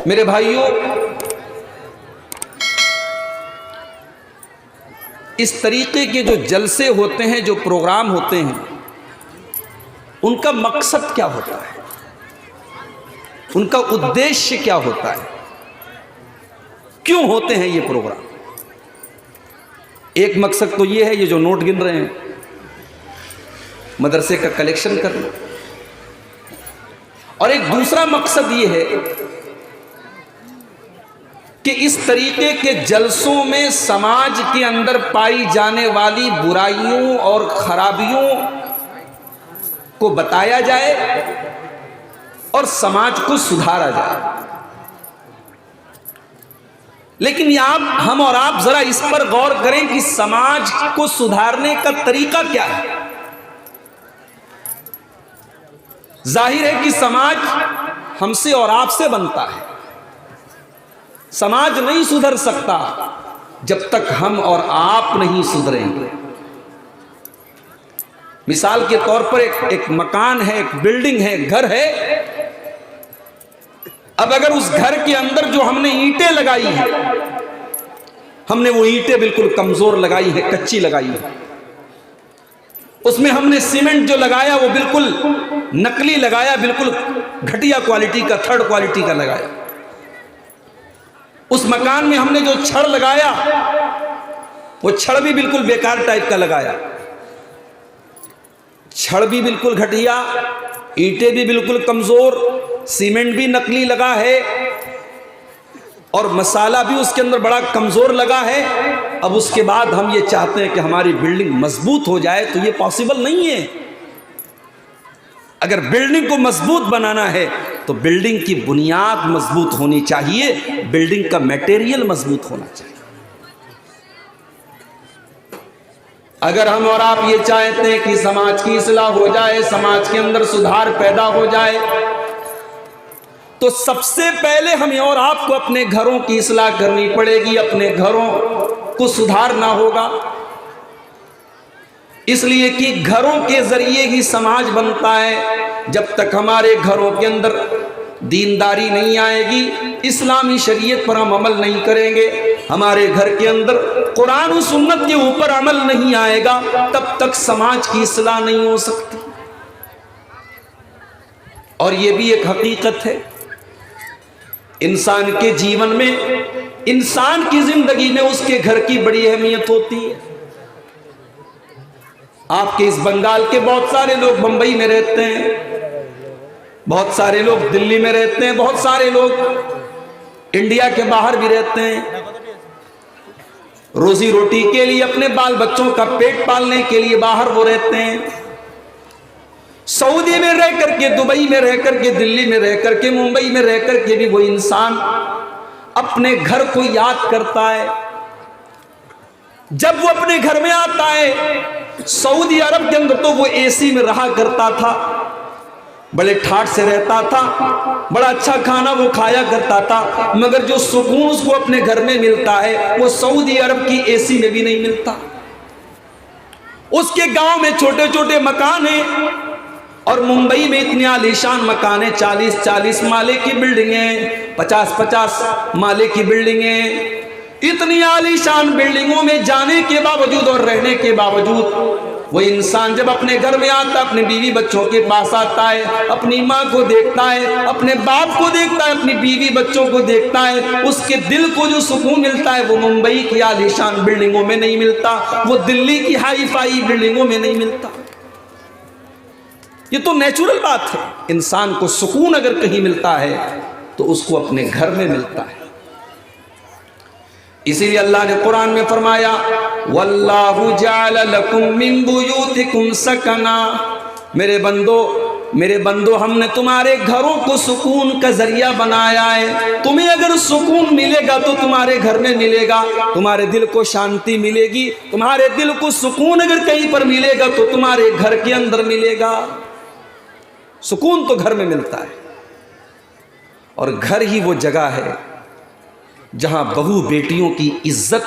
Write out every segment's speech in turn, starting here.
मेरे भाइयों, इस तरीके के जो जलसे होते हैं, जो प्रोग्राम होते हैं, उनका मकसद क्या होता है, उनका उद्देश्य क्या होता है, क्यों होते हैं ये प्रोग्राम? एक मकसद तो ये है, ये जो नोट गिन रहे हैं, मदरसे का कलेक्शन करना, और एक दूसरा मकसद ये है कि इस तरीके के जलसों में समाज के अंदर पाई जाने वाली बुराइयों और खराबियों को बताया जाए और समाज को सुधारा जाए। लेकिन हम और आप जरा इस पर गौर करें कि समाज को सुधारने का तरीका क्या है। जाहिर है कि समाज हमसे और आपसे बनता है। समाज नहीं सुधर सकता जब तक हम और आप नहीं सुधरेंगे। मिसाल के तौर पर एक मकान है, एक बिल्डिंग है, घर है। अब अगर उस घर के अंदर जो हमने ईंटें लगाई है, हमने वो ईंटें बिल्कुल कमजोर लगाई है, कच्ची लगाई है, उसमें हमने सीमेंट जो लगाया वो बिल्कुल नकली लगाया, बिल्कुल घटिया क्वालिटी का, थर्ड क्वालिटी का लगाया। उस मकान में हमने जो छड़ लगाया वो छड़ भी बिल्कुल बेकार टाइप का लगाया, छड़ भी बिल्कुल घटिया, ईंटें भी बिल्कुल कमजोर, सीमेंट भी नकली लगा है और मसाला भी उसके अंदर बड़ा कमजोर लगा है। अब उसके बाद हम ये चाहते हैं कि हमारी बिल्डिंग मजबूत हो जाए, तो ये पॉसिबल नहीं है। अगर बिल्डिंग को मजबूत बनाना है तो बिल्डिंग की बुनियाद मजबूत होनी चाहिए, बिल्डिंग का मटेरियल मजबूत होना चाहिए। अगर हम और आप ये चाहते हैं कि समाज की इस्लाह हो जाए, समाज के अंदर सुधार पैदा हो जाए, तो सबसे पहले हमें और आपको अपने घरों की इस्लाह करनी पड़ेगी, अपने घरों को सुधारना होगा। इसलिए कि घरों के जरिए ही समाज बनता है। जब तक हमारे घरों के अंदर दीनदारी नहीं आएगी, इस्लामी शरीयत पर हम अमल नहीं करेंगे, हमारे घर के अंदर कुरान और सुन्नत के ऊपर अमल नहीं आएगा, तब तक समाज की इस्लाह नहीं हो सकती। और ये भी एक हकीकत है, इंसान के जीवन में, इंसान की जिंदगी में उसके घर की बड़ी अहमियत होती है। आपके इस बंगाल के बहुत सारे लोग बंबई में रहते हैं, बहुत सारे लोग दिल्ली में रहते हैं, बहुत सारे लोग इंडिया के बाहर भी रहते हैं। रोजी रोटी के लिए, अपने बाल बच्चों का पेट पालने के लिए बाहर वो रहते हैं। सऊदी में रह करके, दुबई में रह करके, दिल्ली में रह करके, मुंबई में रह करके भी वो इंसान अपने घर को याद करता है। जब वो अपने घर में आता है, सऊदी अरब के अंदर तो वो एसी में रहा करता था, बड़े ठाठ से रहता था, बड़ा अच्छा खाना वो खाया करता था, मगर जो सुकून उसको अपने घर में मिलता है वो सऊदी अरब की एसी में भी नहीं मिलता। उसके गांव में छोटे छोटे मकान हैं और मुंबई में इतने आलीशान मकान है, 40-40 माले की बिल्डिंगें, 50-50 माले की बिल्डिंगें। इतनी आलीशान बिल्डिंगों में जाने के बावजूद और रहने के बावजूद वो इंसान जब अपने घर में आता, अपने बीवी बच्चों के पास आता है, अपनी माँ को देखता है, अपने बाप को देखता है, अपनी बीवी बच्चों को देखता है, उसके दिल को जो सुकून मिलता है वो मुंबई की आलीशान बिल्डिंगों में नहीं मिलता, वो दिल्ली की हाई फाई बिल्डिंगों में नहीं मिलता। ये तो नेचुरल बात है। इंसान को सुकून अगर कहीं मिलता है तो उसको अपने घर में मिलता है। इसीलिए अल्लाह ने कुरान में फरमाया, वल्लाहु जअल लकुम मिन बुयूतिकुम सकना। मेरे बंदो हमने तुम्हारे घरों को सुकून का जरिया बनाया है। तुम्हें अगर सुकून मिलेगा तो तुम्हारे घर में मिलेगा, तुम्हारे दिल को शांति मिलेगी। तुम्हारे दिल को सुकून अगर कहीं पर मिलेगा तो तुम्हारे घर के अंदर मिलेगा। सुकून तो घर में मिलता है, और घर ही वो जगह है जहां बहू बेटियों की इज्जत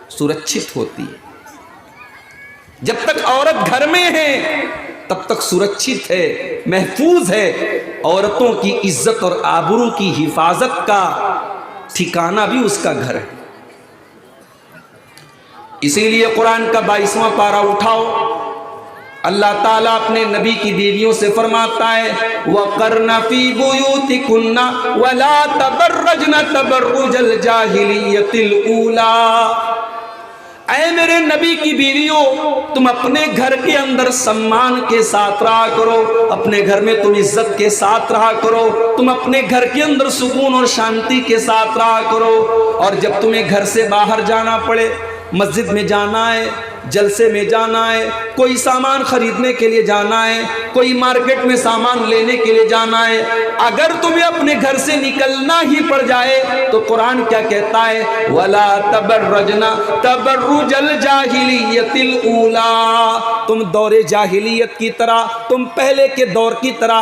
सुरक्षित होती है। जब तक औरत घर में है तब तक सुरक्षित है, महफूज है। औरतों की इज्जत और आबरू की हिफाजत का ठिकाना भी उसका घर है। इसीलिए कुरान का 22वां पारा उठाओ, अल्लाह ताला अपने नबी की बीवियों से फरमाता है, वक़र्न फी बुयूतिकुन्ना वला तबर्रजना तबर्रुजल जाहिलियतिल ऊला। ऐ मेरे नबी की बीवियों, तुम अपने घर के अंदर सम्मान के साथ रहा करो, अपने घर में तुम इज्जत के साथ रहा करो, तुम अपने घर के अंदर सुकून और शांति के साथ रहा करो। और जब तुम्हें घर से बाहर जाना पड़े, मस्जिद में जाना है, जलसे में जाना है, कोई सामान खरीदने के लिए जाना है, कोई मार्केट में सामान लेने के लिए जाना है, अगर तुम्हें अपने घर से निकलना ही पड़ जाए तो कुरान क्या कहता है, वला तबर्रजना तबर्रुजल जाहिलियतिल ऊला। तुम दौरे जाहिलियत की तरह, तुम पहले के दौर की तरह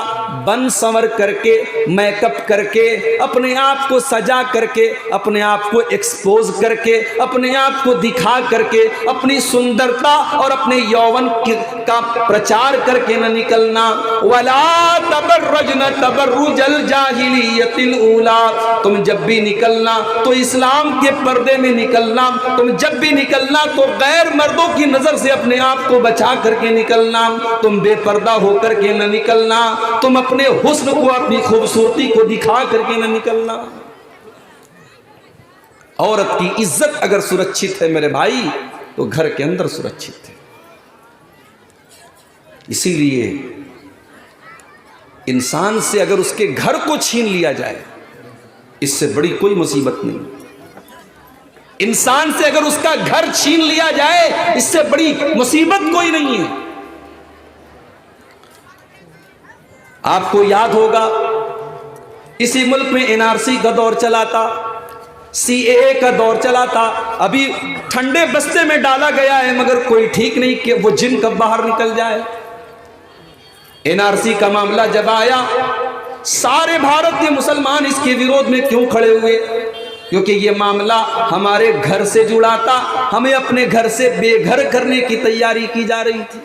बन संवर करके, मेकअप करके, अपने आप को सजा करके, अपने आप को एक्सपोज करके, अपने आप को दिखा करके, अपनी सुंदरता और अपने यौवन का प्रचार करके न निकलना। वला तबर्रजना तबर्रुजल जाहिलियतिल ऊला। तुम जब भी निकलना तो इस्लाम के पर्दे में निकलना, तुम जब भी निकलना तो गैर मर्दों की नजर से अपने आप को बचा करके निकलना, तुम बेपर्दा होकर के न निकलना, तुम अपने हुस्न को, अपनी खूबसूरती को दिखा करके न निकलना। औरत की इज्जत अगर सुरक्षित है मेरे भाई, तो घर के अंदर सुरक्षित है। इसीलिए इंसान से अगर उसके घर को छीन लिया जाए, इससे बड़ी कोई मुसीबत नहीं। इंसान से अगर उसका घर छीन लिया जाए, इससे बड़ी मुसीबत कोई नहीं है। आपको याद होगा, इसी मुल्क में एनआरसी का दौर चला था, सीएए का दौर चला था। अभी ठंडे बस्ते में डाला गया है, मगर कोई ठीक नहीं कि वो जिन कब बाहर निकल जाए। एनआरसी का मामला जब आया, सारे भारत के मुसलमान इसके विरोध में क्यों खड़े हुए? क्योंकि ये मामला हमारे घर से जुड़ा था, हमें अपने घर से बेघर करने की तैयारी की जा रही थी।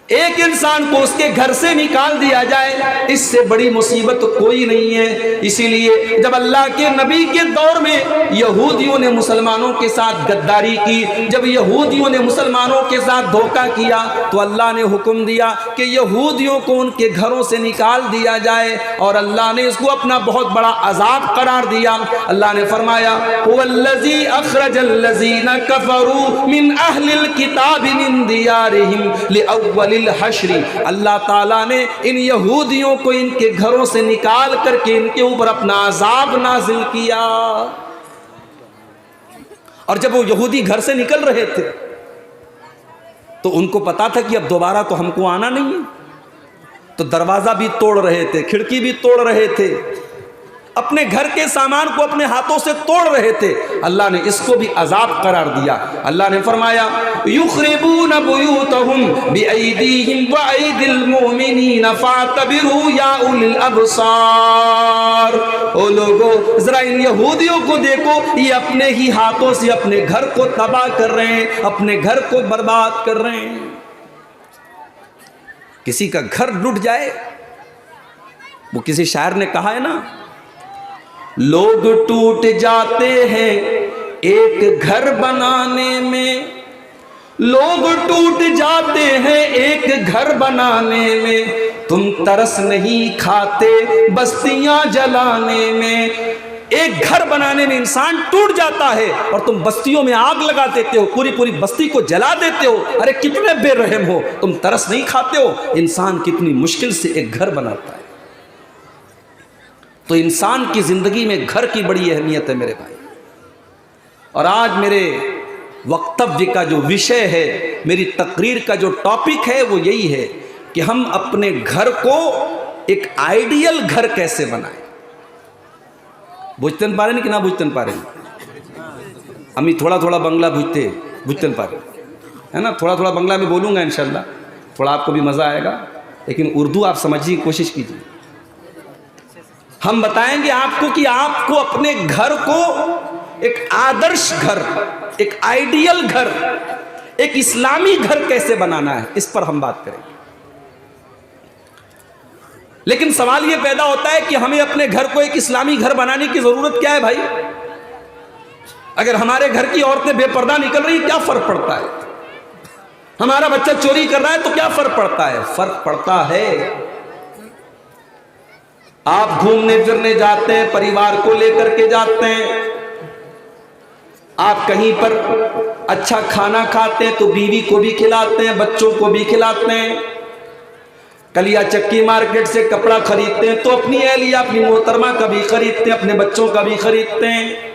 एक इंसान को उसके घर से निकाल दिया जाए, इससे बड़ी मुसीबत कोई नहीं है। इसीलिए जब अल्लाह के नबी के दौर में यहूदियों ने मुसलमानों के साथ गद्दारी की, जब यहूदियों ने मुसलमानों के साथ धोखा किया, तो अल्लाह ने हुक्म दिया कि यहूदियों को उनके घरों से निकाल दिया जाए, और अल्लाह ने इसको अपना बहुत बड़ा अजाब करार दिया। अल्लाह ने फरमाया, वल्लज़ी अखरजल्लज़ीना कफरू मिन अहलिल किताबि मिन दियारिहिम लिअव्वलिल हश्री। अल्लाह ताला ने इन यहूदियों को इनके घरों से निकाल करके इनके ऊपर अपना अजाब नाजिल किया। और जब वो यहूदी घर से निकल रहे थे तो उनको पता था कि अब दोबारा तो हमको आना नहीं है, तो दरवाजा भी तोड़ रहे थे, खिड़की भी तोड़ रहे थे, अपने घर के सामान को अपने हाथों से तोड़ रहे थे। अल्लाह ने इसको भी अजाब करार दिया। अल्लाह ने फरमाया, युखरिबून बुयूतहुम बिअयदीहिम व अयदिल मुमिनीन फातबिरू या उलिल अबसार। ओ लोगों, जरा इन यहूदियों को देखो, ये अपने ही हाथों से अपने घर को तबाह कर रहे हैं, अपने घर को बर्बाद कर रहे हैं। किसी का घर लुट जाए, वो किसी शायर ने कहा है ना, लोग टूट जाते हैं एक घर बनाने में, लोग टूट जाते हैं एक घर बनाने में, तुम तरस नहीं खाते बस्तियां जलाने में। एक घर बनाने में इंसान टूट जाता है और तुम बस्तियों में आग लगा देते हो, पूरी पूरी बस्ती को जला देते हो। अरे कितने बेरहम हो, तुम तरस नहीं खाते हो। इंसान कितनी मुश्किल से एक घर बनाता है। तो इंसान की जिंदगी में घर की बड़ी अहमियत है मेरे भाई। और आज मेरे वक्तव्य का जो विषय है, मेरी तकरीर का जो टॉपिक है, वो यही है कि हम अपने घर को एक आइडियल घर कैसे बनाएं। बुझते पा रहे हैं कि ना बुझते पा रहे हैं? अमी थोड़ा थोड़ा बंगला बुझते पा रहे है ना। थोड़ा थोड़ा बंगला में बोलूँगा इंशाल्लाह, थोड़ा आपको भी मज़ा आएगा, लेकिन उर्दू आप समझने की कोशिश कीजिए। हम बताएंगे आपको कि आपको अपने घर को एक आदर्श घर, एक आइडियल घर, एक इस्लामी घर कैसे बनाना है, इस पर हम बात करेंगे। लेकिन सवाल यह पैदा होता है कि हमें अपने घर को एक इस्लामी घर बनाने की जरूरत क्या है भाई? अगर हमारे घर की औरतें बेपर्दा निकल रही, क्या फर्क पड़ता है? हमारा बच्चा चोरी कर रहा है तो क्या फर्क पड़ता है? फर्क पड़ता है। आप घूमने फिरने जाते हैं, परिवार को लेकर के जाते हैं, आप कहीं पर अच्छा खाना खाते हैं तो बीवी को भी खिलाते हैं, बच्चों को भी खिलाते हैं। कलिया चक्की मार्केट से कपड़ा खरीदते हैं तो अपनी अहलिया, अपनी मोहतरमा का भी खरीदते हैं, अपने बच्चों का भी खरीदते हैं।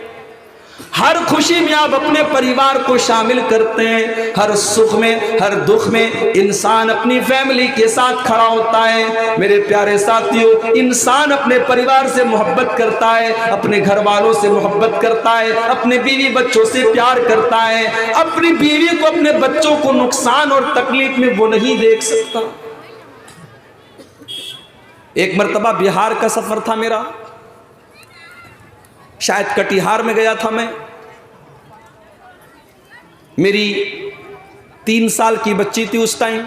हर खुशी में आप अपने परिवार को शामिल करते हैं। हर सुख में, हर दुख में इंसान अपनी फैमिली के साथ खड़ा होता है। मेरे प्यारे साथियों, इंसान अपने परिवार से मोहब्बत करता है, अपने घर वालों से मोहब्बत करता है, अपने बीवी बच्चों से प्यार करता है। अपनी बीवी को, अपने बच्चों को नुकसान और तकलीफ में वो नहीं देख सकता। एक मर्तबा बिहार का सफर था मेरा, शायद कटिहार में गया था मैं। मेरी 3 साल की बच्ची थी उस टाइम।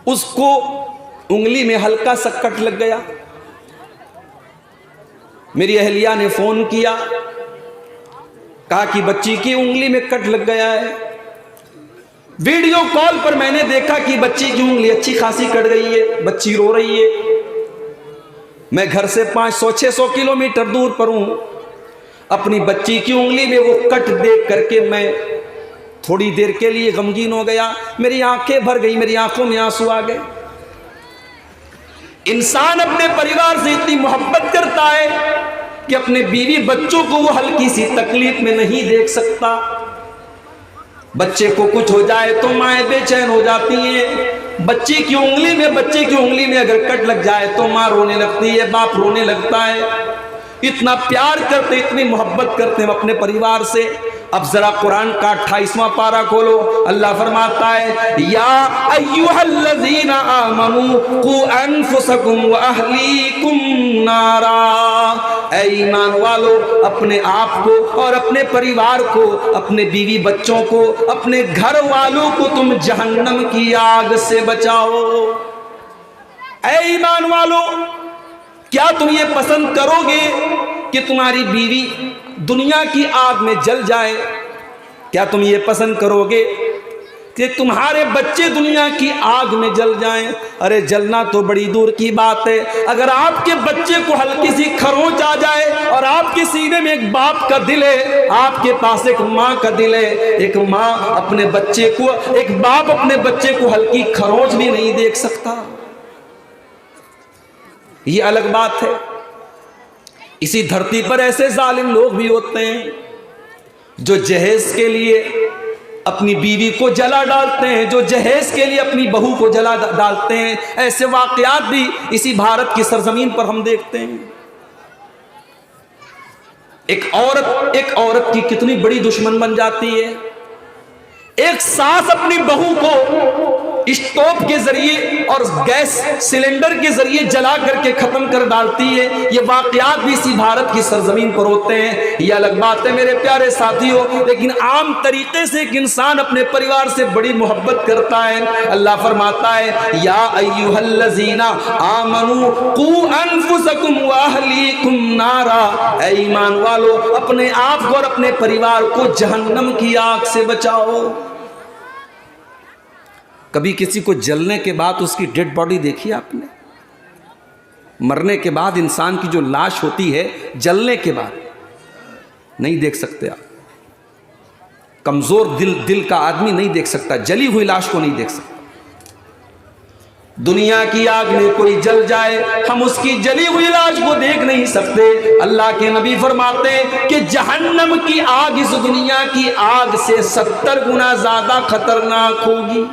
उसको उंगली में हल्का सा कट लग गया। मेरी अहलिया ने फोन किया, कहा कि बच्ची की उंगली में कट लग गया है। वीडियो कॉल पर मैंने देखा कि बच्ची की उंगली अच्छी खासी कट गई है, बच्ची रो रही है। मैं घर से 500-600 किलोमीटर दूर पर हूं। अपनी बच्ची की उंगली में वो कट देख करके मैं थोड़ी देर के लिए गमगीन हो गया। मेरी आंखें भर गई, मेरी आंखों में आंसू आ गए। इंसान अपने परिवार से इतनी मोहब्बत करता है कि अपने बीवी बच्चों को वो हल्की सी तकलीफ में नहीं देख सकता। बच्चे को कुछ हो जाए तो माएँ बेचैन हो जाती हैं। बच्चे की उंगली में अगर कट लग जाए तो माँ रोने लगती है, बाप रोने लगता है। इतना प्यार करते, इतनी मोहब्बत करते हैं अपने परिवार से। अब जरा कुरान का 28वां पारा खोलो। अल्लाह फरमाता है, या अय्युहल्लज़ीना आमनू कू अनफुसकुम व अहलीकुम नारा। ऐ ईमान वालो, अपने आप को और अपने परिवार को, अपने बीवी बच्चों को, अपने घर वालों को तुम जहन्नम की आग से बचाओ। ऐ ईमान वालो, क्या तुम ये पसंद करोगे कि तुम्हारी बीवी दुनिया की आग में जल जाए? क्या तुम ये पसंद करोगे कि तुम्हारे बच्चे दुनिया की आग में जल जाएं? अरे जलना तो बड़ी दूर की बात है। अगर आपके बच्चे को हल्की सी खरोंच आ जाए और आपके सीने में एक बाप का दिल है, आपके पास एक माँ का दिल है, एक माँ अपने बच्चे को, एक बाप अपने बच्चे को हल्की खरोंच भी नहीं देख सकता, ये अलग बात है। इसी धरती पर ऐसे जालिम लोग भी होते हैं जो जहेज के लिए अपनी बीवी को जला डालते हैं, जो जहेज के लिए अपनी बहू को जला डालते हैं। ऐसे वाकयात भी इसी भारत की सरजमीन पर हम देखते हैं। एक औरत की कितनी बड़ी दुश्मन बन जाती है। एक सास अपनी बहू को स्टोव के जरिए और गैस सिलेंडर के जरिए जला करके खत्म कर डालती है। ये वाकयात भी इसी भारत की सरजमीन पर होते हैं। ये अलग बात है मेरे प्यारे साथियों, लेकिन आम तरीके से एक इंसान अपने परिवार से बड़ी मोहब्बत करता है। अल्लाह फरमाता है, या अय्युहल्लज़ीना आमनू कू अनफुसकुम व अहलीकुम नारा। ऐ ईमान वालो, अपने आप को और अपने परिवार को जहन्नम की आग से बचाओ। कभी किसी को जलने के बाद उसकी डेड बॉडी देखी आपने? मरने के बाद इंसान की जो लाश होती है, जलने के बाद नहीं देख सकते आप। कमजोर दिल का आदमी नहीं देख सकता, जली हुई लाश को नहीं देख सकता। दुनिया की आग में कोई जल जाए, हम उसकी जली हुई लाश को देख नहीं सकते। अल्लाह के नबी फरमाते हैं कि जहन्नम की आग इस दुनिया की आग से 70 गुना ज्यादा खतरनाक होगी।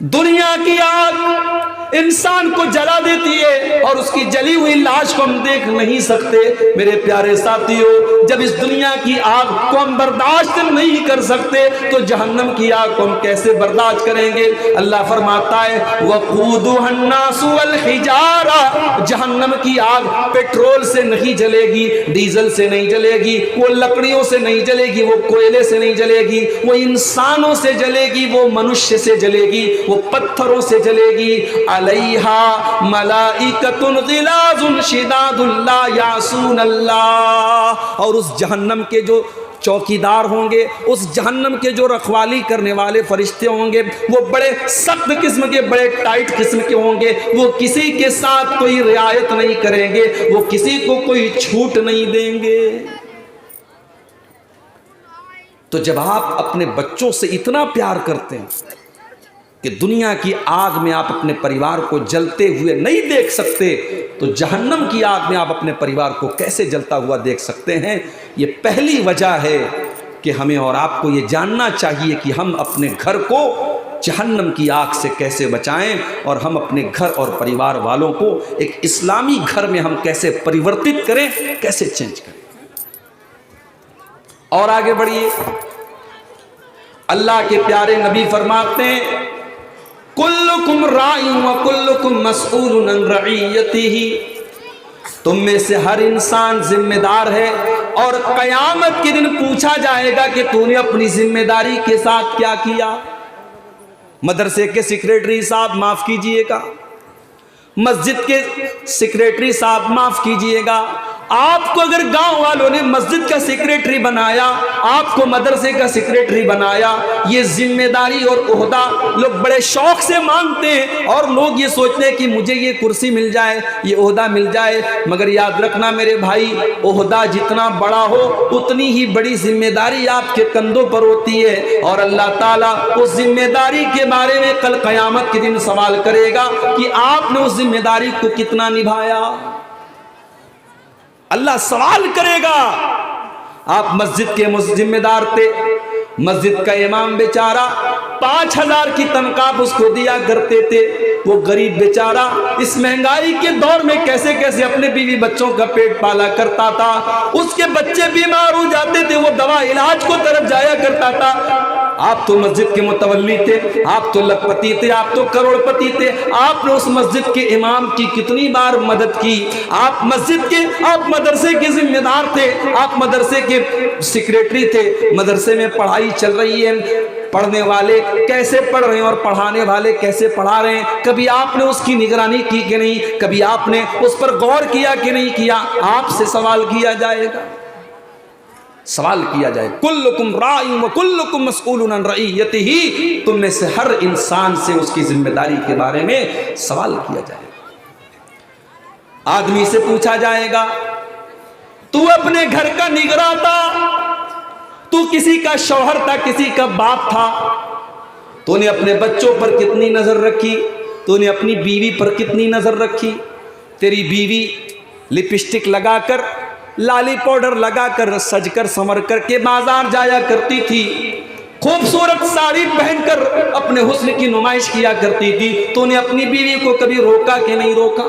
दुनिया की आग इंसान को जला देती है और उसकी जली हुई लाश को हम देख नहीं सकते। मेरे प्यारे साथियों, जब इस दुनिया की आग को हम बर्दाश्त नहीं कर सकते तो जहन्नम की आग को हम कैसे बर्दाश्त करेंगे। अल्लाह फरमाता है वक़ूदुहन्नासु वल हिजारा, जहन्नम की आग पेट्रोल से नहीं जलेगी, डीजल से नहीं जलेगी, वो लकड़ियों से नहीं जलेगी, वो कोयले से नहीं जलेगी, वो इंसानों से जलेगी, वो मनुष्य से जलेगी, वो पत्थरों से जलेगी। अलैहा मलाइकतुन गिलाजुन शिदादुन ला यासून अल्लाह, और उस जहन्नम के जो चौकीदार होंगे, उस जहन्नम के जो रखवाली करने वाले फरिश्ते होंगे, वो बड़े सख्त किस्म के, बड़े टाइट किस्म के होंगे। वो किसी के साथ कोई रियायत नहीं करेंगे, वो किसी को कोई छूट नहीं देंगे। तो जब आप अपने बच्चों से इतना प्यार करते हैं कि दुनिया की आग में आप अपने परिवार को जलते हुए नहीं देख सकते, तो जहन्नम की आग में आप अपने परिवार को कैसे जलता हुआ देख सकते हैं। ये पहली वजह है कि हमें और आपको ये जानना चाहिए कि हम अपने घर को जहन्नम की आग से कैसे बचाएं, और हम अपने घर और परिवार वालों को एक इस्लामी घर में हम कैसे परिवर्तित करें, कैसे चेंज करें। और आगे बढ़िए, अल्लाह के प्यारे नबी फरमाते हैं कुल्लुकुम राइन व कुल्लुकुम मसऊलुन अन रइयतिही, तुम में से हर इंसान जिम्मेदार है और कयामत के दिन पूछा जाएगा कि तूने अपनी जिम्मेदारी के साथ क्या किया। मदरसे के सेक्रेटरी साहब माफ कीजिएगा, मस्जिद के सेक्रेटरी साहब माफ कीजिएगा, आपको अगर गांव वालों ने मस्जिद का सेक्रेटरी बनाया, आपको मदरसे का सेक्रेटरी बनाया, ये जिम्मेदारी और ओहदा लोग बड़े शौक से मांगते हैं, और लोग ये सोचते हैं कि मुझे ये कुर्सी मिल जाए, ये ओहदा मिल जाए। मगर याद रखना मेरे भाई, ओहदा जितना बड़ा हो उतनी ही बड़ी जिम्मेदारी आपके कंधों पर होती है, और अल्लाह ताला उस जिम्मेदारी के बारे में कल कयामत के दिन सवाल करेगा कि आपने उस जिम्मेदारी को कितना निभाया। अल्लाह सवाल करेगा। आप मस्जिद के जिम्मेदार थे, मस्जिद का इमाम बेचारा 5,000 की तनख्वाह उसको दिया करते थे, वो गरीब बेचारा इस महंगाई के दौर में कैसे कैसे अपने बीवी बच्चों का पेट पाला करता था। उसके बच्चे बीमार हो जाते थे, वो दवा इलाज को तरफ जाया करता था। आप तो मस्जिद के मुतवल्ली थे, आप तो लखपति थे, आप तो करोड़पति थे, आपने उस मस्जिद के इमाम की कितनी बार मदद की। आप मस्जिद के, आप मदरसे के जिम्मेदार थे, आप मदरसे के सेक्रेटरी थे, मदरसे में पढ़ाई चल रही है, पढ़ने वाले कैसे पढ़ रहे हैं और पढ़ाने वाले कैसे पढ़ा रहे हैं, कभी आपने उसकी निगरानी की कि नहीं, कभी आपने उस पर गौर किया कि नहीं किया। आपसे सवाल किया जाएगा, सवाल किया जाए। कुल्लुकुम राइन व कुल्लुकुम मसऊलुन अन रइयतिही, तुम में से हर इंसान से उसकी जिम्मेदारी के बारे में सवाल किया जाएगा। आदमी से पूछा जाएगा तू अपने घर का निगरां था, तू किसी का शौहर था, किसी का बाप था, तूने अपने बच्चों पर कितनी नजर रखी, तूने अपनी बीवी पर कितनी नजर रखी। तेरी बीवी लिपस्टिक लगाकर, लाली पाउडर लगाकर, सजकर संवर कर के बाजार जाया करती थी, खूबसूरत साड़ी पहनकर अपने हुस्न की नुमाइश किया करती थी। तूने अपनी बीवी को कभी रोका कि नहीं रोका।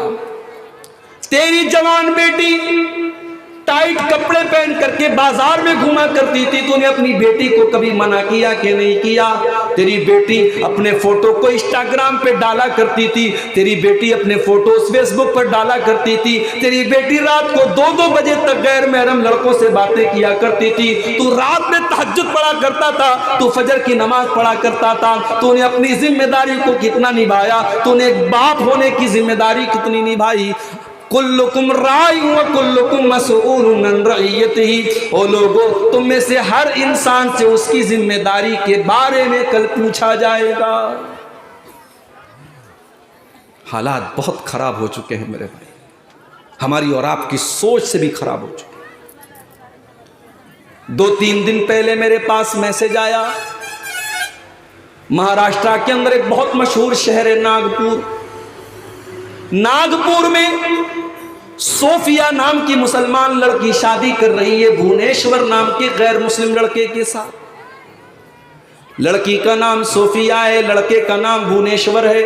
तेरी जवान बेटी टाइट कपड़े पहन करके बाजार में घुमा करती थी, तूने अपनी बेटी को कभी मना किया कि नहीं किया। तेरी बेटी अपने फोटो को इंस्टाग्राम पे डाला करती थी, तेरी बेटी अपने फोटोज फेसबुक पर डाला करती थी, तेरी बेटी रात को 2-2 बजे तक गैर महरम लड़कों से बातें किया करती थी। तू रात में तहज्जुद पढ़ा करता था, तू फजर की नमाज पढ़ा करता था। तूने अपनी जिम्मेदारी को कितना निभाया, तूने एक बाप होने की जिम्मेदारी कितनी निभाई। कुल्लुकुम राइन व कुल्लुकुम मसऊलुन अन रइयतिही, ओ लोगों, तुम में से हर इंसान से उसकी जिम्मेदारी के बारे में कल पूछा जाएगा। हालात बहुत खराब हो चुके हैं मेरे भाई, हमारी और आपकी सोच से भी खराब हो चुके हैं। 2-3 दिन पहले मेरे पास मैसेज आया, महाराष्ट्र के अंदर एक बहुत मशहूर शहर है नागपुर। नागपुर में सोफिया नाम की मुसलमान लड़की शादी कर रही है भुवनेश्वर नाम के गैर मुस्लिम लड़के के साथ। लड़की का नाम सोफिया है, लड़के का नाम भुवनेश्वर है।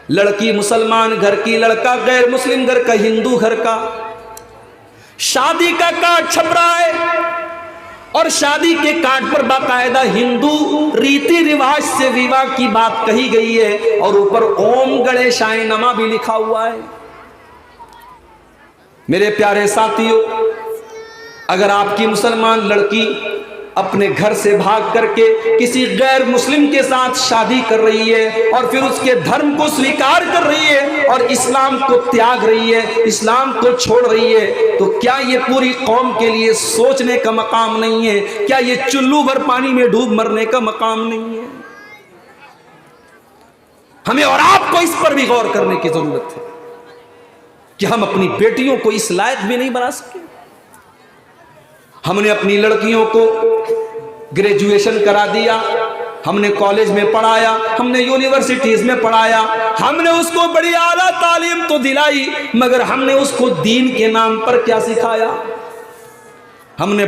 लड़की मुसलमान घर की, लड़का गैर मुस्लिम घर का, हिंदू घर का। शादी का कार्ड छप रहा है और शादी के कार्ड पर बाकायदा हिंदू रीति रिवाज से विवाह की बात कही गई है और ऊपर ओम गणेशाय नमः भी लिखा हुआ है। मेरे प्यारे साथियों, अगर आपकी मुसलमान लड़की अपने घर से भाग करके किसी गैर मुस्लिम के साथ शादी कर रही है और फिर उसके धर्म को स्वीकार कर रही है और इस्लाम को त्याग रही है, इस्लाम को छोड़ रही है, तो क्या ये पूरी कौम के लिए सोचने का मकाम नहीं है? क्या ये चुल्लू भर पानी में डूब मरने का मकाम नहीं है? हमें और आपको इस पर भी गौर करने की जरूरत है कि हम अपनी बेटियों को इस लायक भी नहीं बना सके। हमने अपनी लड़कियों को ग्रेजुएशन करा दिया, हमने कॉलेज में पढ़ाया, हमने यूनिवर्सिटीज में पढ़ाया, हमने उसको बड़ी आला तालीम तो दिलाई, मगर हमने उसको दीन के नाम पर क्या सिखाया? हमने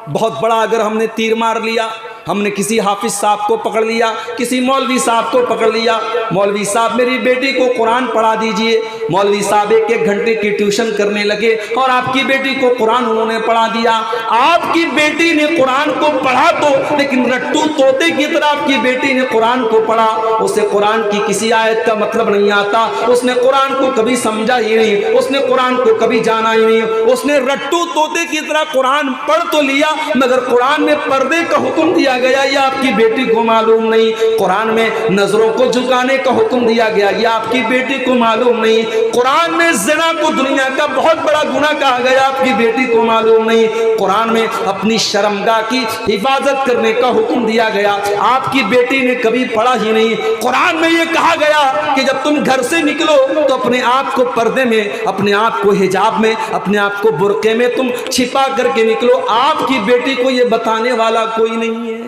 बहुत बड़ा अगर हमने तीर मार लिया, हमने किसी हाफिज साहब को पकड़ लिया, किसी मौलवी साहब को पकड़ लिया, मौलवी साहब मेरी बेटी को कुरान पढ़ा दीजिए, मौलवी साहब 1-1 घंटे की ट्यूशन करने लगे और आपकी बेटी को कुरान उन्होंने पढ़ा दिया। आपकी बेटी ने कुरान को पढ़ा तो, लेकिन रट्टू तोते की तरह आपकी बेटी ने कुरान को पढ़ा, उसे कुरान की किसी आयत का मतलब नहीं आता, उसने कुरान को कभी समझा ही नहीं, उसने कुरान को कभी जाना ही नहीं, उसने रट्टू तोते की तरह कुरान पढ़ तो लिया, मगर कुरान में पर्दे का हुक्म दिया गया, ये आपकी बेटी को मालूम नहीं। कुरान में नजरों को झुकाने का हुक्म दिया गया, ये आपकी बेटी को मालूम नहीं। कुरान में ज़िना को दुनिया का बहुत बड़ा गुनाह कहा गया, आपकी बेटी को मालूम नहीं। कुरान में अपनी शर्मगाह की हिफाजत करने का हुक्म दिया गया, आपकी बेटी ने कभी पढ़ा ही नहीं। कुरान में यह कहा गया कि जब तुम घर से निकलो तो अपने आप को पर्दे में, अपने आप को हिजाब में, अपने आप को बुर्के में तुम छिपा करके निकलो। आपकी बेटी को यह बताने वाला कोई नहीं है।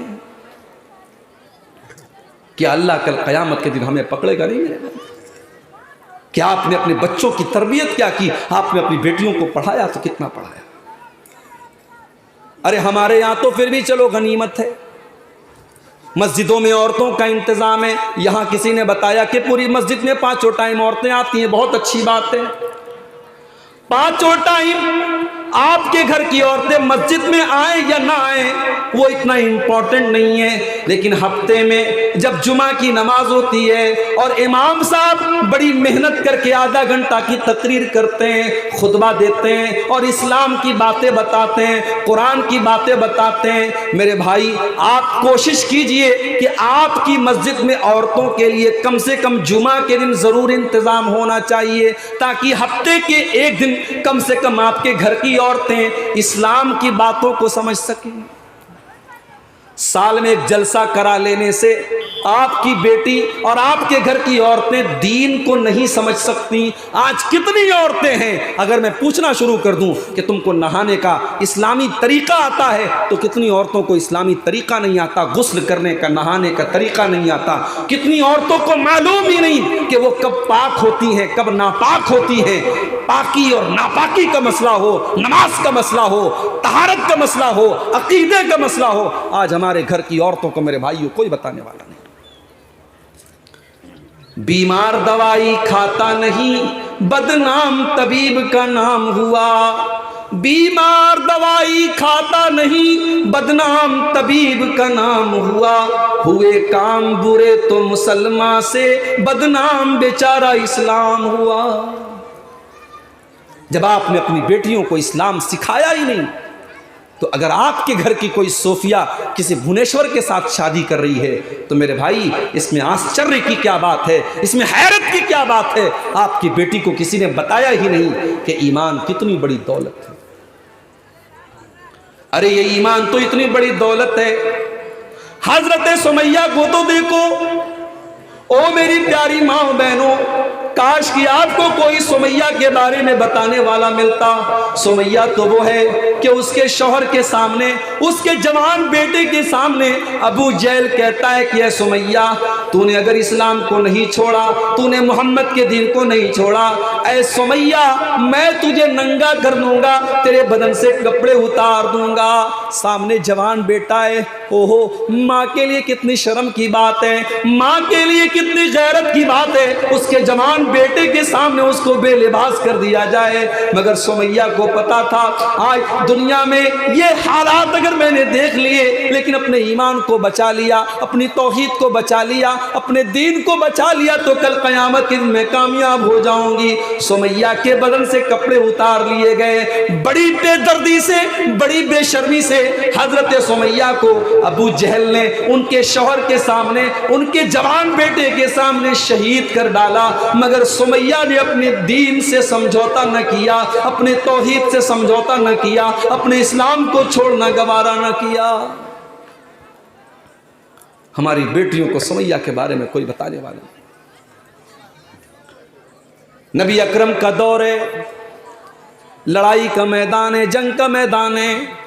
क्या अल्लाह कल क़यामत के दिन हमें पकड़ेगा नहीं? क्या आपने अपने बच्चों की तरबियत क्या की? आपने अपनी बेटियों को पढ़ाया तो कितना पढ़ाया? अरे हमारे यहां तो फिर भी चलो गनीमत है, मस्जिदों में औरतों का इंतजाम है। यहां किसी ने बताया कि पूरी मस्जिद में 5 टाइम औरतें आती हैं, बहुत अच्छी बात है। 5 टाइम आपके घर की औरतें मस्जिद में आए या ना आए वो इतना इंपॉर्टेंट नहीं है, लेकिन हफ्ते में जब जुमा की नमाज होती है और इमाम साहब बड़ी मेहनत करके आधा घंटा की तकरीर करते हैं, खुतबा देते हैं और इस्लाम की बातें बताते हैं, कुरान की बातें बताते हैं, मेरे भाई आप कोशिश कीजिए कि आपकी मस्जिद में औरतों के लिए कम से कम जुमा के दिन ज़रूर इंतज़ाम होना चाहिए, ताकि हफ्ते के एक दिन कम से कम आपके घर की औरतें इस्लाम की बातों को समझ सकें। साल में एक जलसा करा लेने से आपकी बेटी और आपके घर की औरतें दीन को नहीं समझ सकती। आज कितनी औरतें हैं, अगर मैं पूछना शुरू कर दूं कि तुमको नहाने का इस्लामी तरीका आता है, तो कितनी औरतों को इस्लामी तरीका नहीं आता, गुस्ल करने का, नहाने का तरीका नहीं आता। कितनी औरतों को मालूम ही नहीं कि वो कब पाक होती हैं, कब नापाक होती हैं। पाकी और नापाकी का मसला हो, नमाज का मसला हो, तहारत का मसला हो, अकीदे का मसला हो, आज हमारे घर की औरतों को मेरे भाइयों कोई बताने वाला नहीं। बीमार दवाई खाता नहीं, बदनाम तबीब का नाम हुआ। बीमार दवाई खाता नहीं, बदनाम तबीब का नाम हुआ। हुए काम बुरे तो मुसलमान से, बदनाम बेचारा इस्लाम हुआ। जब आपने अपनी बेटियों को इस्लाम सिखाया ही नहीं, तो अगर आपके घर की कोई सोफिया किसी भुवनेश्वर के साथ शादी कर रही है, तो मेरे भाई इसमें आश्चर्य की क्या बात है, इसमें हैरत की क्या बात है? आपकी बेटी को किसी ने बताया ही नहीं कि ईमान कितनी बड़ी दौलत है। अरे ये ईमान तो इतनी बड़ी दौलत है। हजरत सुमैया को तो देखो, ओ मेरी प्यारी माँ बहनों, काश कि आपको कोई सुमैया के बारे में बताने वाला मिलता। सुमैया तो वो है कि उसके शौहर के सामने, उसके जवान बेटे के सामने अबू जहल कहता है कि सुमैया, तूने अगर इस्लाम को नहीं छोड़ा, तूने मोहम्मद के दीन को नहीं छोड़ा, ऐ सुमैया मैं तुझे नंगा कर दूंगा, तेरे बदन से कपड़े उतार दूंगा। सामने जवान बेटा है। ओहो, माँ के लिए कितनी शर्म की बात है, माँ के लिए कितनी गैरत की बात है, उसके जवान बेटे के सामने उसको बेलिबास कर दिया जाए। मगर सुमैया को पता था आज दुनिया में ये हालात अगर मैंने देख लिए, लेकिन अपने ईमान को बचा लिया, अपनी तौहीद को बचा लिया, अपने दीन को बचा लिया, तो कल क़यामत के दिन में कामयाब हो जाऊंगी। सुमैया के बदन से कपड़े उतार लिए गए। बड़ी बेदर्दी से, बड़ी बेशर्मी से हजरत सुमैया को अबू जहल ने उनके शौहर के सामने, उनके जवान बेटे के सामने शहीद कर डाला। मगर सुमैया ने अपने दीन से समझौता न किया, अपने तौहीद से समझौता न किया, अपने इस्लाम को छोड़ना गवारा न किया। हमारी बेटियों को सुमैया के बारे में कोई बताने वाला नहीं। नबी अकरम का दौर है, लड़ाई का मैदान है, जंग का मैदान है।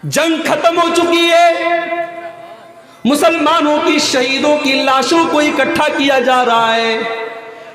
जंग खत्म हो चुकी है, मुसलमानों की शहीदों की लाशों को इकट्ठा किया जा रहा है।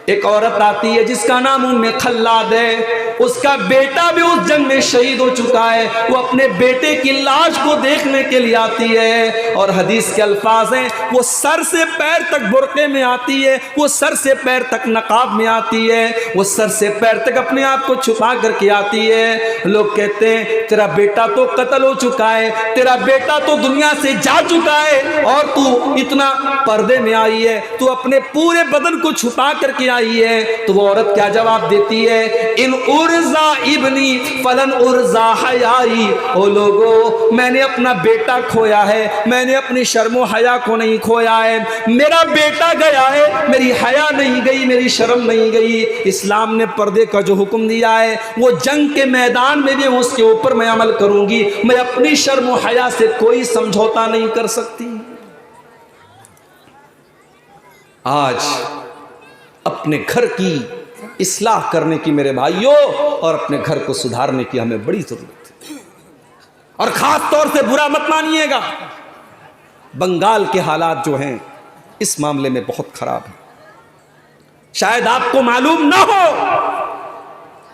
एक औरत आती है जिसका नाम उम्मे खल्लाद है, उसका बेटा भी उस जंग में शहीद हो चुका है। वो अपने बेटे की लाश को देखने के लिए आती है और हदीस के अल्फाज हैं, वो सर से पैर तक बुर्के में आती है, वो सर से पैर तक नकाब में आती है, वो सर से पैर तक अपने आप को छुपा करके आती है। लोग कहते हैं तेरा बेटा तो कत्ल हो चुका है, तेरा बेटा तो दुनिया से जा चुका है और तू इतना पर्दे में आई है, तू अपने पूरे बदन को छुपा करके आई है। तो वो औरत क्या जवाब देती है, इन उर्जा इब्नी फलन उर्जा हयाई। ओ लोगो, मैंने अपना बेटा खोया है, मैंने अपनी शर्मो हया को नहीं खोया है। मेरा बेटा गया है, मेरी हया नहीं गई, मेरी शर्म नहीं गई। इस्लाम ने पर्दे का जो हुक्म दिया है, वो जंग के मैदान में भी उसके ऊपर मैं अमल करूंगी। मैं अपनी शर्मो हया से कोई समझौता नहीं कर सकती। आज अपने घर की इस्लाह करने की मेरे भाइयों और अपने घर को सुधारने की हमें बड़ी जरूरत है। और खास तौर से बुरा मत मानिएगा, बंगाल के हालात जो हैं इस मामले में बहुत खराब है। शायद आपको मालूम ना हो,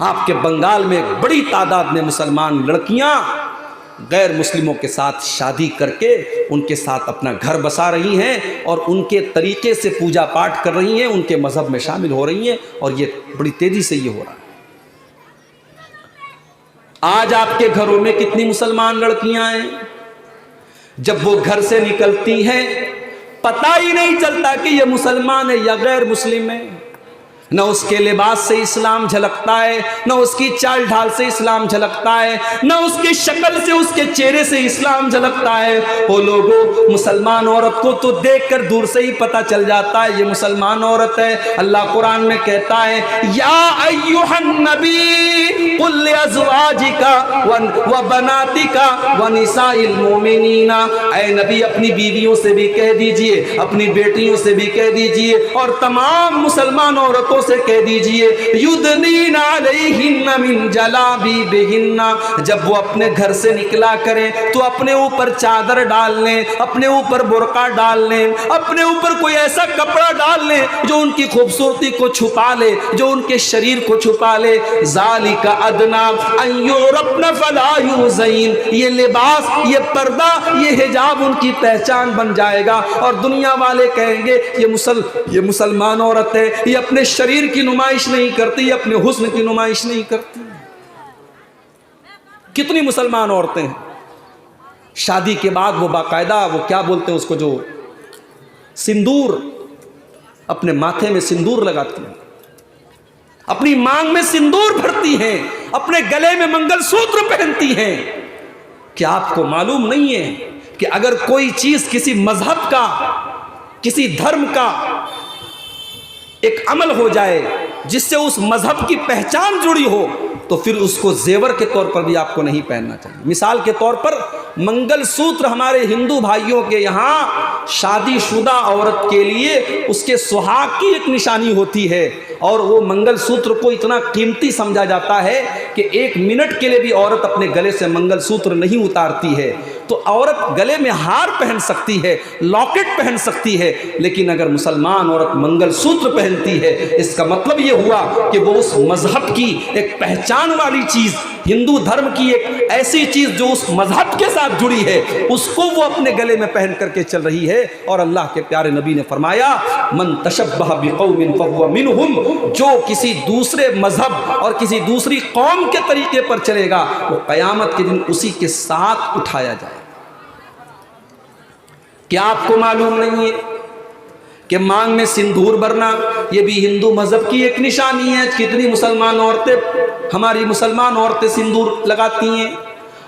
आपके बंगाल में बड़ी तादाद में मुसलमान लड़कियां गैर मुस्लिमों के साथ शादी करके उनके साथ अपना घर बसा रही हैं और उनके तरीके से पूजा पाठ कर रही हैं, उनके मजहब में शामिल हो रही हैं, और ये बड़ी तेजी से ये हो रहा है। आज आपके घरों में कितनी मुसलमान लड़कियां हैं, जब वो घर से निकलती हैं पता ही नहीं चलता कि ये मुसलमान है या गैर मुस्लिम है। न उसके लिबास से इस्लाम झलकता है, न उसकी चाल ढाल से इस्लाम झलकता है, न उसकी शक्ल से, उसके चेहरे से इस्लाम झलकता है। वो लोगों, मुसलमान औरत को तो देखकर दूर से ही पता चल जाता है ये मुसलमान औरत है। अल्लाह कुरान में कहता है, या अय्युहन नबी कुल अज़वाजिका व बनातिका व निसाइल मोमिनीना। ऐ नबी, अपनी बीवियों से भी कह दीजिए, अपनी बेटियों से भी कह दीजिए, और तमाम मुसलमान औरतों से कह दीजिए, युदनीना अलैहिन्ना मिन जलाबीबिहिन्ना। जब वो अपने घर से निकला करें तो अपने ऊपर चादर डाल लें, अपने ऊपर बुर्का डाल लें, अपने ऊपर कोई ऐसा कपड़ा डाल लें जो उनकी खूबसूरती को छुपा ले, जो उनके शरीर को छुपा ले। ज़ालिका अदना अन युरफ़्ना फला युज़ैन। ये लिबास, ये पर्दा, ये हिजाब उनकी पहचान बन जाएगा और दुनिया वाले कहेंगे ये मुसलमान औरत है, ये अपने शरीर की नुमाइश नहीं करती, अपने हुस्न की नुमाइश नहीं करती। कितनी मुसलमान औरतें हैं शादी के बाद वो बाकायदा, वो क्या बोलते हैं उसको, जो सिंदूर, अपने माथे में सिंदूर लगाती हैं, अपनी मांग में सिंदूर भरती हैं, अपने गले में मंगलसूत्र पहनती हैं। क्या आपको मालूम नहीं है कि अगर कोई चीज किसी मजहब का, किसी धर्म का एक अमल हो जाए जिससे उस मजहब की पहचान जुड़ी हो, तो फिर उसको जेवर के तौर पर भी आपको नहीं पहनना चाहिए। मिसाल के तौर पर मंगलसूत्र हमारे हिंदू भाइयों के यहाँ शादीशुदा औरत के लिए उसके सुहाग की एक निशानी होती है, और वो मंगलसूत्र को इतना कीमती समझा जाता है कि 1 मिनट के लिए भी औरत अपने गले से मंगलसूत्र नहीं उतारती है। तो औरत गले में हार पहन सकती है, लॉकेट पहन सकती है, लेकिन अगर मुसलमान औरत मंगलसूत्र पहनती है, इसका मतलब ये हुआ कि वो उस मजहब की एक पहचान वाली चीज़, हिंदू धर्म की एक ऐसी चीज़ जो उस मजहब के साथ जुड़ी है, उसको वो अपने गले में पहन करके चल रही है। और अल्लाह के प्यारे नबी ने फरमाया, मन तशब्बह बिक़ौमिन फहुव मिनहुम, जो किसी दूसरे मजहब और किसी दूसरी कौम के तरीके पर चलेगा, वो क़यामत के दिन उसी के साथ उठाया जाए। क्या आपको मालूम नहीं है कि मांग में सिंदूर भरना ये भी हिंदू मजहब की एक निशानी है? कितनी मुसलमान औरतें, हमारी मुसलमान औरतें सिंदूर लगाती हैं,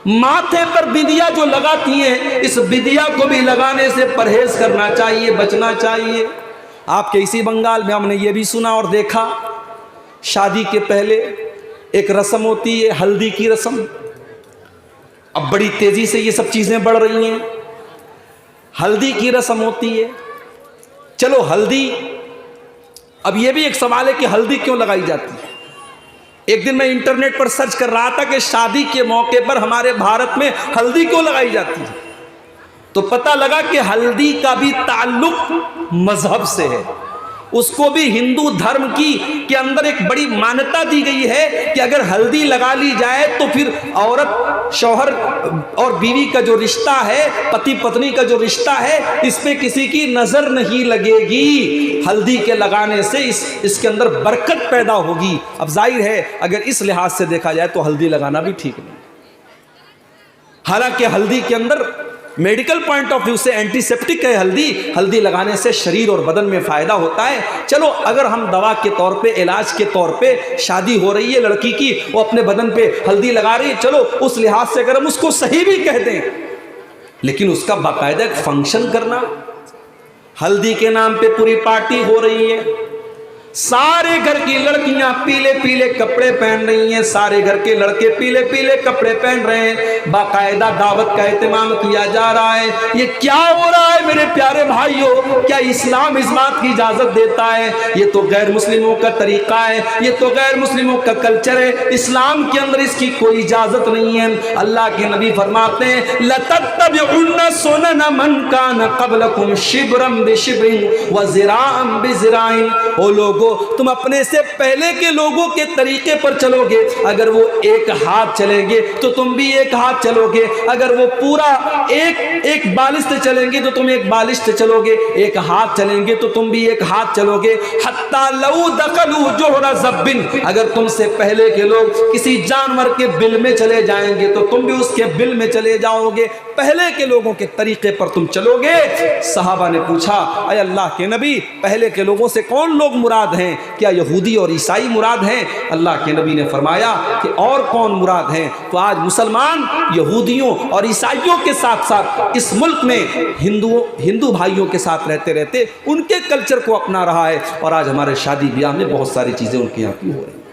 माथे पर बिदिया जो लगाती हैं, इस बिदिया को भी लगाने से परहेज करना चाहिए, बचना चाहिए। आपके इसी बंगाल में हमने ये भी सुना और देखा, शादी के पहले एक रस्म होती है, हल्दी की रस्म। अब बड़ी तेजी से ये सब चीजें बढ़ रही हैं। हल्दी की रस्म होती है, चलो हल्दी, अब ये भी एक सवाल है कि हल्दी क्यों लगाई जाती है। एक दिन मैं इंटरनेट पर सर्च कर रहा था कि शादी के मौके पर हमारे भारत में हल्दी क्यों लगाई जाती है, तो पता लगा कि हल्दी का भी ताल्लुक मजहब से है। उसको भी हिंदू धर्म की के अंदर एक बड़ी मान्यता दी गई है कि अगर हल्दी लगा ली जाए तो फिर औरत, शौहर और बीवी का जो रिश्ता है, पति पत्नी का जो रिश्ता है, इसमें किसी की नजर नहीं लगेगी। हल्दी के लगाने से इसके अंदर बरकत पैदा होगी। अब जाहिर है अगर इस लिहाज से देखा जाए तो हल्दी लगाना भी ठीक नहीं। हालांकि हल्दी के अंदर मेडिकल पॉइंट ऑफ व्यू से एंटीसेप्टिक है हल्दी, हल्दी लगाने से शरीर और बदन में फ़ायदा होता है। चलो अगर हम दवा के तौर पे, इलाज के तौर पे, शादी हो रही है लड़की की, वो अपने बदन पे हल्दी लगा रही है, चलो उस लिहाज से अगर हम उसको सही भी कह दें, लेकिन उसका बाकायदा एक फंक्शन करना, हल्दी के नाम पे पूरी पार्टी हो रही है, सारे घर की लड़कियां पीले पीले कपड़े पहन रही हैं, सारे घर के लड़के पीले पीले कपड़े पहन रहे हैं, बाकायदा दावत का एहतमाम किया जा रहा है। ये क्या हो रहा है मेरे प्यारे भाइयों? क्या इस्लाम इस बात की इजाजत देता है? ये तो गैर मुस्लिमों का तरीका है, ये तो गैर मुस्लिमों का कल्चर है। इस्लाम के अंदर इसकी कोई इजाजत नहीं है। अल्लाह के नबी फरमाते हैं, लतत्तबिउन्ना सुनन मन कान क़ब्लकुम शिब्रम बिशिब्रिन व ज़िराअन बिज़िराइन। ओ लोगों, तुम अपने से पहले के लोगों के तरीके पर चलोगे। अगर वो एक हाथ चलेंगे तो तुम भी एक हाथ चलोगे, अगर वो पूरा एक बालिश से चलेंगे तो तुम एक बालिश से चलोगे, एक हाथ चलेंगे तो तुम भी एक हाथ चलोगे। हत्ता लऊ दखलू जोहरा ज़ब्बिन, अगर तुमसे पहले के लोग किसी जानवर के बिल में चले जाएंगे तो तुम भी उसके बिल में चले जाओगे। पहले के लोगों के तरीके पर तुम चलोगे। सहाबा ने पूछा, अय अल्लाह के नबी, पहले के लोगों से कौन लोग मुराद हैं? क्या यहूदी और ईसाई मुराद हैं? अल्लाह के नबी ने फरमाया कि और कौन मुराद हैं? तो आज मुसलमान यहूदियों और ईसाइयों के साथ साथ इस मुल्क में हिंदू भाइयों के साथ रहते रहते उनके कल्चर को अपना रहा है, और आज हमारे शादी ब्याह में बहुत सारी चीज़ें उनके यहाँ की हो रही हैं।